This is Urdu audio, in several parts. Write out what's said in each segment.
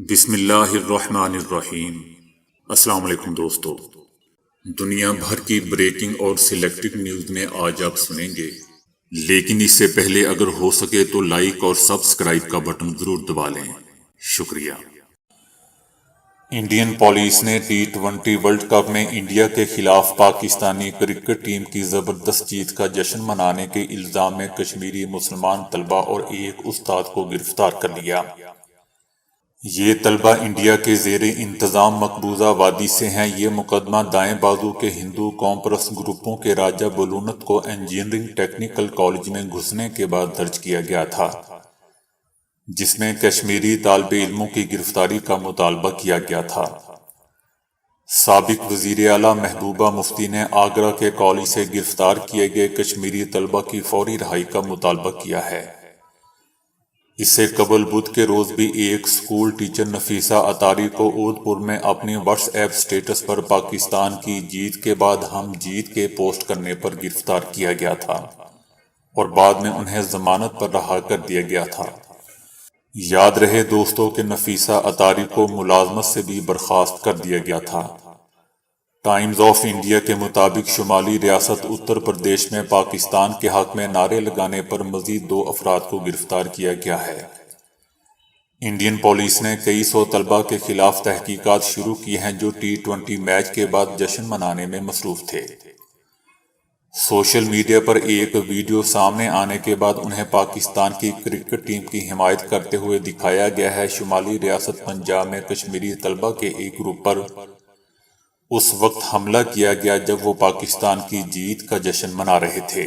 بسم اللہ الرحمن الرحیم۔ السلام علیکم دوستو، دنیا بھر کی بریکنگ اور سلیکٹڈ نیوز میں آج آپ سنیں گے، لیکن اس سے پہلے اگر ہو سکے تو لائک اور سبسکرائب کا بٹن ضرور دبا لیں۔ شکریہ۔ انڈین پولیس نے T20 ورلڈ کپ میں انڈیا کے خلاف پاکستانی کرکٹ ٹیم کی زبردست جیت کا جشن منانے کے الزام میں کشمیری مسلمان طلبہ اور ایک استاد کو گرفتار کر لیا۔ یہ طلبہ انڈیا کے زیر انتظام مقبوضہ وادی سے ہیں۔ یہ مقدمہ دائیں بازو کے ہندو قوم پرست گروپوں کے راجہ بلونت کو انجینئرنگ ٹیکنیکل کالج میں گھسنے کے بعد درج کیا گیا تھا، جس میں کشمیری طالب علموں کی گرفتاری کا مطالبہ کیا گیا تھا۔ سابق وزیر اعلیٰ محبوبہ مفتی نے آگرہ کے کالج سے گرفتار کیے گئے کشمیری طلبہ کی فوری رہائی کا مطالبہ کیا ہے۔ اس سے قبل بدھ کے روز بھی ایک اسکول ٹیچر نفیسہ اتاری کو اودپور میں اپنی واٹس ایپ سٹیٹس پر پاکستان کی جیت کے بعد ہم جیت کے پوسٹ کرنے پر گرفتار کیا گیا تھا اور بعد میں انہیں ضمانت پر رہا کر دیا گیا تھا۔ یاد رہے دوستو کہ نفیسہ اتاری کو ملازمت سے بھی برخاست کر دیا گیا تھا۔ ٹائمز آف انڈیا کے مطابق شمالی ریاست اتر پردیش میں پاکستان کے حق میں نعرے لگانے پر مزید 2 افراد کو گرفتار کیا گیا ہے۔ انڈین پولیس نے کئی سو طلبہ کے خلاف تحقیقات شروع کی ہیں جو T20 میچ کے بعد جشن منانے میں مصروف تھے۔ سوشل میڈیا پر ایک ویڈیو سامنے آنے کے بعد انہیں پاکستان کی کرکٹ ٹیم کی حمایت کرتے ہوئے دکھایا گیا ہے۔ شمالی ریاست پنجاب میں کشمیری طلبہ کے ایک گروپ پر اس وقت حملہ کیا گیا جب وہ پاکستان کی جیت کا جشن منا رہے تھے۔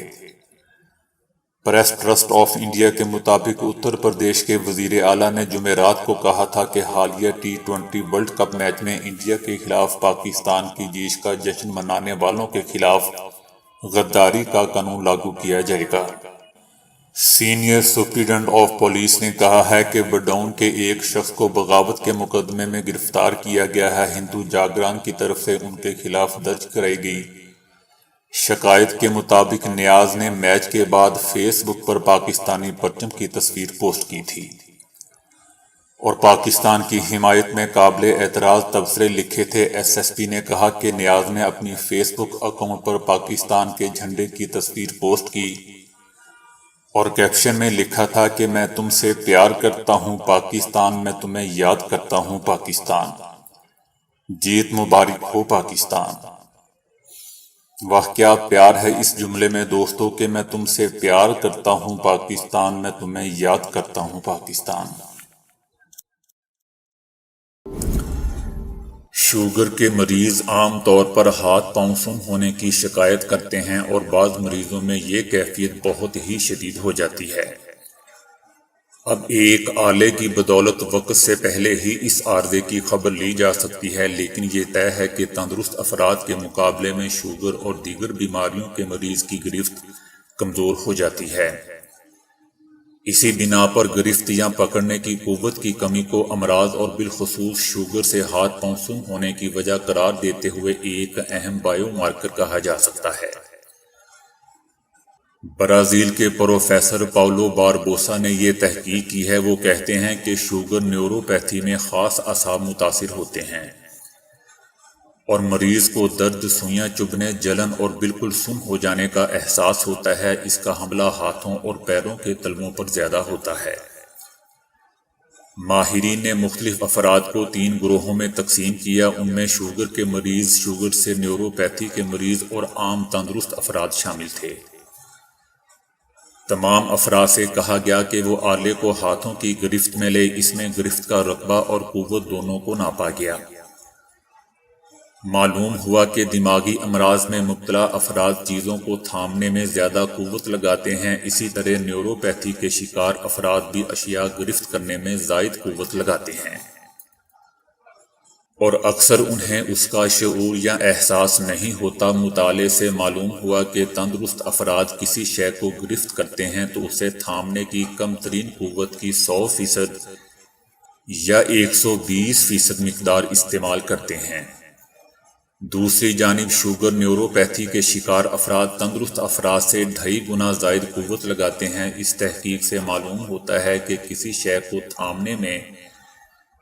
پریس ٹرسٹ آف انڈیا کے مطابق اتر پردیش کے وزیر اعلیٰ نے جمعرات کو کہا تھا کہ حالیہ T20 ورلڈ کپ میچ میں انڈیا کے خلاف پاکستان کی جیت کا جشن منانے والوں کے خلاف غداری کا قانون لاگو کیا جائے گا۔ سینئر سپرنٹنڈنٹ آف پولیس نے کہا ہے کہ بڈاؤن کے ایک شخص کو بغاوت کے مقدمے میں گرفتار کیا گیا ہے۔ ہندو جاگرن کی طرف سے ان کے خلاف درج کرائی گئی شکایت کے مطابق نیاز نے میچ کے بعد فیس بک پر پاکستانی پرچم کی تصویر پوسٹ کی تھی اور پاکستان کی حمایت میں قابل اعتراض تبصرے لکھے تھے۔ ایس ایس پی نے کہا کہ نیاز نے اپنی فیس بک اکاؤنٹ پر پاکستان کے جھنڈے کی تصویر پوسٹ کی اور کیپشن میں لکھا تھا کہ میں تم سے پیار کرتا ہوں پاکستان، میں تمہیں یاد کرتا ہوں پاکستان، جیت مبارک ہو پاکستان۔ واہ کیا پیار ہے اس جملے میں دوستو کہ میں تم سے پیار کرتا ہوں پاکستان، میں تمہیں یاد کرتا ہوں پاکستان۔ شوگر کے مریض عام طور پر ہاتھ پاؤں سن ہونے کی شکایت کرتے ہیں اور بعض مریضوں میں یہ کیفیت بہت ہی شدید ہو جاتی ہے۔ اب ایک آلے کی بدولت وقت سے پہلے ہی اس عارضے کی خبر لی جا سکتی ہے، لیکن یہ طے ہے کہ تندرست افراد کے مقابلے میں شوگر اور دیگر بیماریوں کے مریض کی گرفت کمزور ہو جاتی ہے۔ اسی بنا پر گرفت یا پکڑنے کی قوت کی کمی کو امراض اور بالخصوص شوگر سے ہاتھ پاؤں سن ہونے کی وجہ قرار دیتے ہوئے ایک اہم بائیو مارکر کہا جا سکتا ہے۔ برازیل کے پروفیسر پاولو باربوسا نے یہ تحقیق کی ہے۔ وہ کہتے ہیں کہ شوگر نیوروپیتھی میں خاص اعصاب متاثر ہوتے ہیں اور مریض کو درد، سوئیاں چبھنے، جلن اور بالکل سن ہو جانے کا احساس ہوتا ہے۔ اس کا حملہ ہاتھوں اور پیروں کے تلووں پر زیادہ ہوتا ہے۔ ماہرین نے مختلف افراد کو 3 گروہوں میں تقسیم کیا۔ ان میں شوگر کے مریض، شوگر سے نیوروپیتھی کے مریض اور عام تندرست افراد شامل تھے۔ تمام افراد سے کہا گیا کہ وہ آلے کو ہاتھوں کی گرفت میں لے۔ اس میں گرفت کا رقبہ اور قوت دونوں کو ناپا گیا۔ معلوم ہوا کہ دماغی امراض میں مبتلا افراد چیزوں کو تھامنے میں زیادہ قوت لگاتے ہیں۔ اسی طرح نیوروپیتھی کے شکار افراد بھی اشیاء گرفت کرنے میں زائد قوت لگاتے ہیں اور اکثر انہیں اس کا شعور یا احساس نہیں ہوتا۔ مطالعے سے معلوم ہوا کہ تندرست افراد کسی شے کو گرفت کرتے ہیں تو اسے تھامنے کی کم ترین قوت کی 100% یا 120% مقدار استعمال کرتے ہیں۔ دوسری جانب شوگر نیوروپیتھی کے شکار افراد تندرست افراد سے 2.5 گنا زائد قوت لگاتے ہیں۔ اس تحقیق سے معلوم ہوتا ہے کہ کسی شے کو تھامنے میں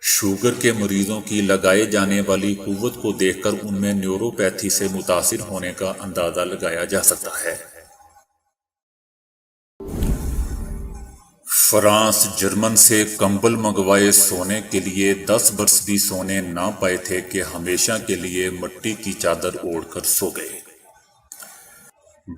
شوگر کے مریضوں کی لگائے جانے والی قوت کو دیکھ کر ان میں نیوروپیتھی سے متاثر ہونے کا اندازہ لگایا جا سکتا ہے۔ فرانس جرمن سے کمبل منگوائے سونے کے لیے 10 برس بھی سونے نہ پائے تھے کہ ہمیشہ کے لیے مٹی کی چادر اوڑھ کر سو گئے۔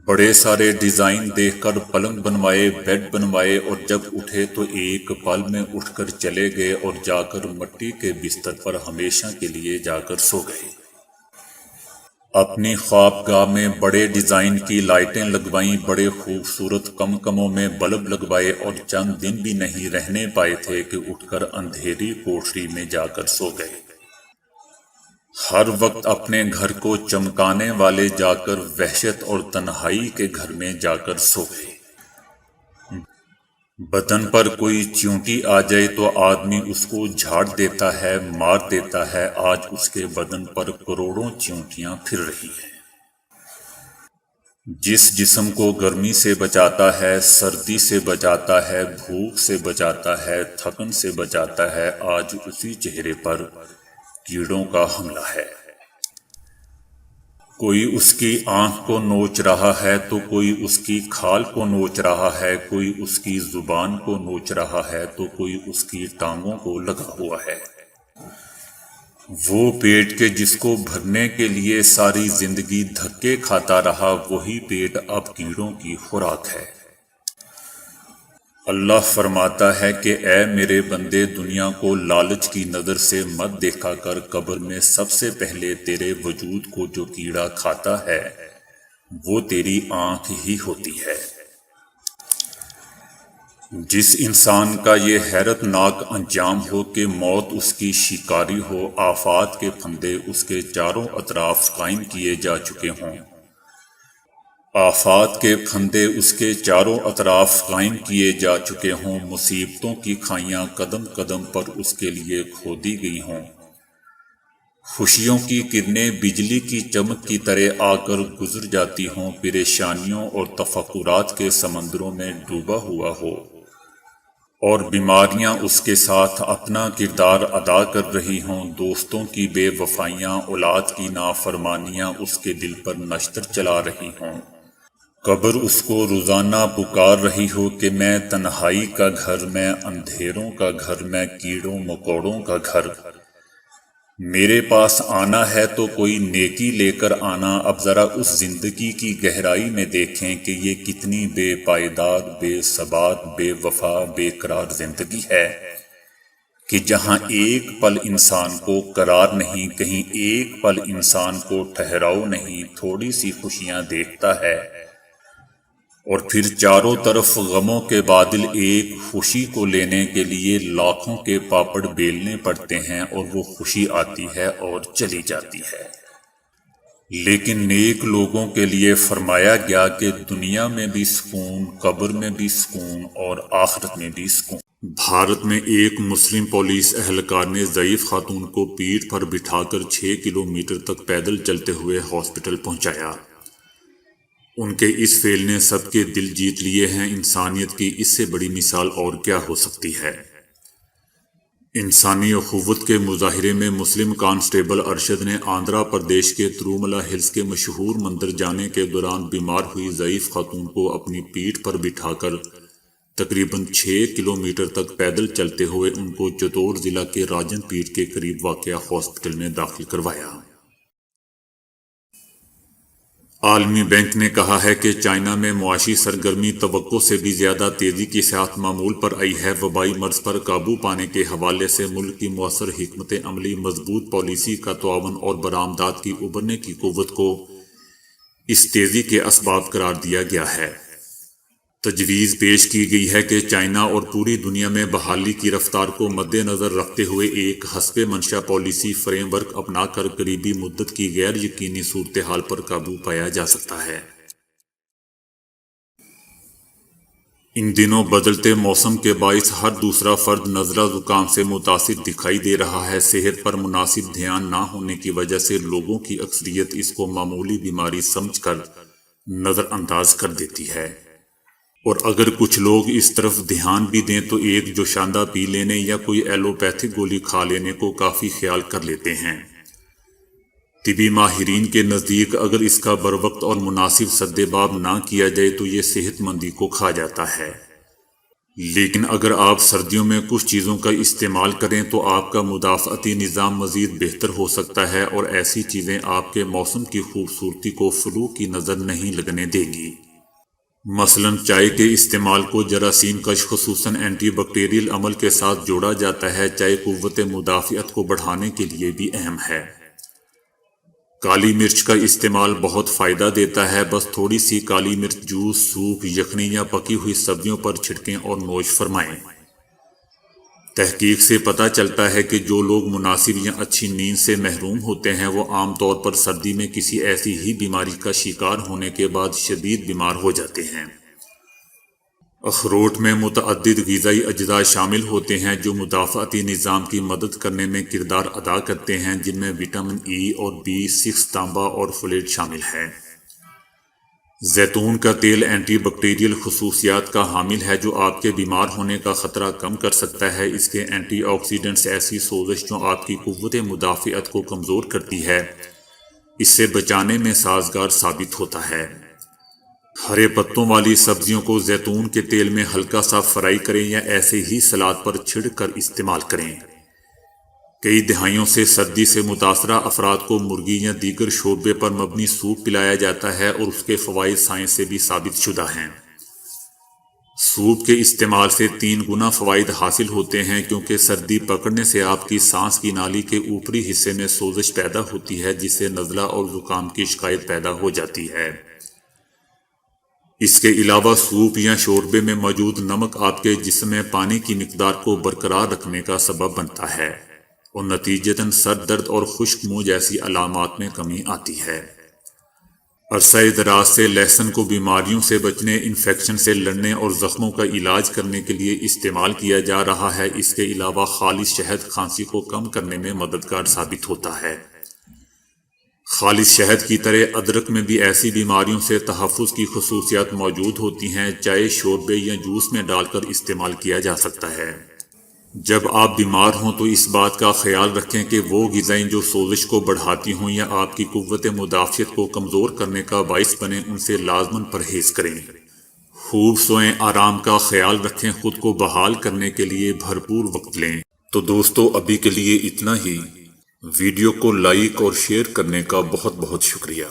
بڑے سارے ڈیزائن دیکھ کر پلنگ بنوائے، بیڈ بنوائے، اور جب اٹھے تو ایک پل میں اٹھ کر چلے گئے اور جا کر مٹی کے بستر پر ہمیشہ کے لیے جا کر سو گئے۔ اپنی خوابگاہ میں بڑے ڈیزائن کی لائٹیں لگوائیں، بڑے خوبصورت کمکموں میں بلب لگوائے، اور چند دن بھی نہیں رہنے پائے تھے کہ اٹھ کر اندھیری کوٹری میں جا کر سو گئے۔ ہر وقت اپنے گھر کو چمکانے والے جا کر وحشت اور تنہائی کے گھر میں جا کر سو گئے۔ بدن پر کوئی چیونٹی آ جائے تو آدمی اس کو جھاڑ دیتا ہے، مار دیتا ہے۔ آج اس کے بدن پر کروڑوں چیونٹیاں پھر رہی ہیں۔ جس جسم کو گرمی سے بچاتا ہے، سردی سے بچاتا ہے، بھوک سے بچاتا ہے، تھکن سے بچاتا ہے، آج اسی چہرے پر کیڑوں کا حملہ ہے۔ کوئی اس کی آنکھ کو نوچ رہا ہے تو کوئی اس کی کھال کو نوچ رہا ہے، کوئی اس کی زبان کو نوچ رہا ہے تو کوئی اس کی ٹانگوں کو لگا ہوا ہے۔ وہ پیٹ کے جس کو بھرنے کے لیے ساری زندگی دھکے کھاتا رہا، وہی پیٹ اب کیڑوں کی خوراک ہے۔ اللہ فرماتا ہے کہ اے میرے بندے، دنیا کو لالچ کی نظر سے مت دیکھا کر، قبر میں سب سے پہلے تیرے وجود کو جو کیڑا کھاتا ہے وہ تیری آنکھ ہی ہوتی ہے۔ جس انسان کا یہ حیرت ناک انجام ہو کہ موت اس کی شکاری ہو، آفات کے پھندے اس کے چاروں اطراف قائم کیے جا چکے ہوں، آفات کے پھندے اس کے چاروں اطراف قائم کیے جا چکے ہوں، مصیبتوں کی کھائیاں قدم قدم پر اس کے لیے کھودی گئی ہوں، خوشیوں کی کرنیں بجلی کی چمک کی طرح آ کر گزر جاتی ہوں، پریشانیوں اور تفکرات کے سمندروں میں ڈوبا ہوا ہو، اور بیماریاں اس کے ساتھ اپنا کردار ادا کر رہی ہوں، دوستوں کی بے وفائیاں، اولاد کی نافرمانیاں اس کے دل پر نشتر چلا رہی ہوں، قبر اس کو روزانہ پکار رہی ہو کہ میں تنہائی کا گھر، میں اندھیروں کا گھر، میں کیڑوں مکوڑوں کا گھر، میرے پاس آنا ہے تو کوئی نیکی لے کر آنا۔ اب ذرا اس زندگی کی گہرائی میں دیکھیں کہ یہ کتنی بے پائیدار، بے ثبات، بے وفا، بے قرار زندگی ہے کہ جہاں ایک پل انسان کو قرار نہیں، کہیں ایک پل انسان کو ٹھہراؤ نہیں، تھوڑی سی خوشیاں دیکھتا ہے اور پھر چاروں طرف غموں کے بادل، ایک خوشی کو لینے کے لیے لاکھوں کے پاپڑ بیلنے پڑتے ہیں، اور وہ خوشی آتی ہے اور چلی جاتی ہے۔ لیکن نیک لوگوں کے لیے فرمایا گیا کہ دنیا میں بھی سکون، قبر میں بھی سکون، اور آخرت میں بھی سکون۔ بھارت میں ایک مسلم پولیس اہلکار نے ضعیف خاتون کو پیٹھ پر بٹھا کر 6 کلومیٹر تک پیدل چلتے ہوئے ہاسپٹل پہنچایا۔ ان کے اس فعل نے سب کے دل جیت لیے ہیں۔ انسانیت کی اس سے بڑی مثال اور کیا ہو سکتی ہے؟ انسانی اخوت کے مظاہرے میں مسلم کانسٹیبل ارشد نے آندھرا پردیش کے تروملا ہلز کے مشہور مندر جانے کے دوران بیمار ہوئی ضعیف خاتون کو اپنی پیٹھ پر بٹھا کر تقریباً 6 کلومیٹر تک پیدل چلتے ہوئے ان کو چتور ضلع کے راجن پیٹ کے قریب واقع ہاسپٹل میں داخل کروایا۔ عالمی بینک نے کہا ہے کہ چائنا میں معاشی سرگرمی توقع سے بھی زیادہ تیزی کے ساتھ معمول پر آئی ہے۔ وبائی مرض پر قابو پانے کے حوالے سے ملک کی مؤثر حکمت عملی، مضبوط پالیسی کا تعاون اور برآمدات کی ابھرنے کی قوت کو اس تیزی کے اسباب قرار دیا گیا ہے۔ تجویز پیش کی گئی ہے کہ چائنا اور پوری دنیا میں بحالی کی رفتار کو مد نظر رکھتے ہوئے ایک حسب منشا پالیسی فریم ورک اپنا کر قریبی مدت کی غیر یقینی صورتحال پر قابو پایا جا سکتا ہے۔ ان دنوں بدلتے موسم کے باعث ہر دوسرا فرد نزلہ زکام سے متاثر دکھائی دے رہا ہے۔ صحت پر مناسب دھیان نہ ہونے کی وجہ سے لوگوں کی اکثریت اس کو معمولی بیماری سمجھ کر نظر انداز کر دیتی ہے۔ اور اگر کچھ لوگ اس طرف دھیان بھی دیں تو ایک جوشاندہ پی لینے یا کوئی ایلوپیتھک گولی کھا لینے کو کافی خیال کر لیتے ہیں۔ طبی ماہرین کے نزدیک اگر اس کا بروقت اور مناسب سدباب نہ کیا جائے تو یہ صحت مندی کو کھا جاتا ہے، لیکن اگر آپ سردیوں میں کچھ چیزوں کا استعمال کریں تو آپ کا مدافعتی نظام مزید بہتر ہو سکتا ہے اور ایسی چیزیں آپ کے موسم کی خوبصورتی کو فلو کی نظر نہیں لگنے دے گی۔ مثلاً چائے کے استعمال کو جراثیم کش خصوصاً اینٹی بیکٹیریل عمل کے ساتھ جوڑا جاتا ہے۔ چائے قوت مدافعت کو بڑھانے کے لیے بھی اہم ہے۔ کالی مرچ کا استعمال بہت فائدہ دیتا ہے، بس تھوڑی سی کالی مرچ جوس، سوپ، یخنی یا پکی ہوئی سبزیوں پر چھڑکیں اور نوش فرمائیں۔ تحقیق سے پتہ چلتا ہے کہ جو لوگ مناسب یا اچھی نیند سے محروم ہوتے ہیں وہ عام طور پر سردی میں کسی ایسی ہی بیماری کا شکار ہونے کے بعد شدید بیمار ہو جاتے ہیں۔ اخروٹ میں متعدد غذائی اجزاء شامل ہوتے ہیں جو مدافعتی نظام کی مدد کرنے میں کردار ادا کرتے ہیں، جن میں وٹامن ای اور B6، تانبا اور فولیٹ شامل ہے۔ زیتون کا تیل اینٹی بیکٹیریل خصوصیات کا حامل ہے جو آپ کے بیمار ہونے کا خطرہ کم کر سکتا ہے۔ اس کے اینٹی آکسیڈنٹس ایسی سوزش جو آپ کی قوت مدافعت کو کمزور کرتی ہے، اس سے بچانے میں سازگار ثابت ہوتا ہے۔ ہرے پتوں والی سبزیوں کو زیتون کے تیل میں ہلکا سا فرائی کریں یا ایسے ہی سلاد پر چھڑک کر استعمال کریں۔ کئی دہائیوں سے سردی سے متاثرہ افراد کو مرغی یا دیگر شوربے پر مبنی سوپ پلایا جاتا ہے اور اس کے فوائد سائنس سے بھی ثابت شدہ ہیں۔ سوپ کے استعمال سے 3 گنا فوائد حاصل ہوتے ہیں، کیونکہ سردی پکڑنے سے آپ کی سانس کی نالی کے اوپری حصے میں سوزش پیدا ہوتی ہے جس سے نزلہ اور زکام کی شکایت پیدا ہو جاتی ہے۔ اس کے علاوہ سوپ یا شوربے میں موجود نمک آپ کے جسم میں پانی کی مقدار کو برقرار رکھنے کا سبب بنتا ہے اور نتیجتاً سر درد اور خشک منہ جیسی علامات میں کمی آتی ہے۔ عرصہ دراز سے لہسن کو بیماریوں سے بچنے، انفیکشن سے لڑنے اور زخموں کا علاج کرنے کے لیے استعمال کیا جا رہا ہے۔ اس کے علاوہ خالص شہد کھانسی کو کم کرنے میں مددگار ثابت ہوتا ہے۔ خالص شہد کی طرح ادرک میں بھی ایسی بیماریوں سے تحفظ کی خصوصیات موجود ہوتی ہیں۔ چائے، شوربے یا جوس میں ڈال کر استعمال کیا جا سکتا ہے۔ جب آپ بیمار ہوں تو اس بات کا خیال رکھیں کہ وہ غذائیں جو سوزش کو بڑھاتی ہوں یا آپ کی قوت مدافعت کو کمزور کرنے کا باعث بنیں ان سے لازماً پرہیز کریں۔ خوب سوئیں، آرام کا خیال رکھیں، خود کو بحال کرنے کے لیے بھرپور وقت لیں۔ تو دوستو ابھی کے لیے اتنا ہی۔ ویڈیو کو لائک اور شیئر کرنے کا بہت بہت شکریہ۔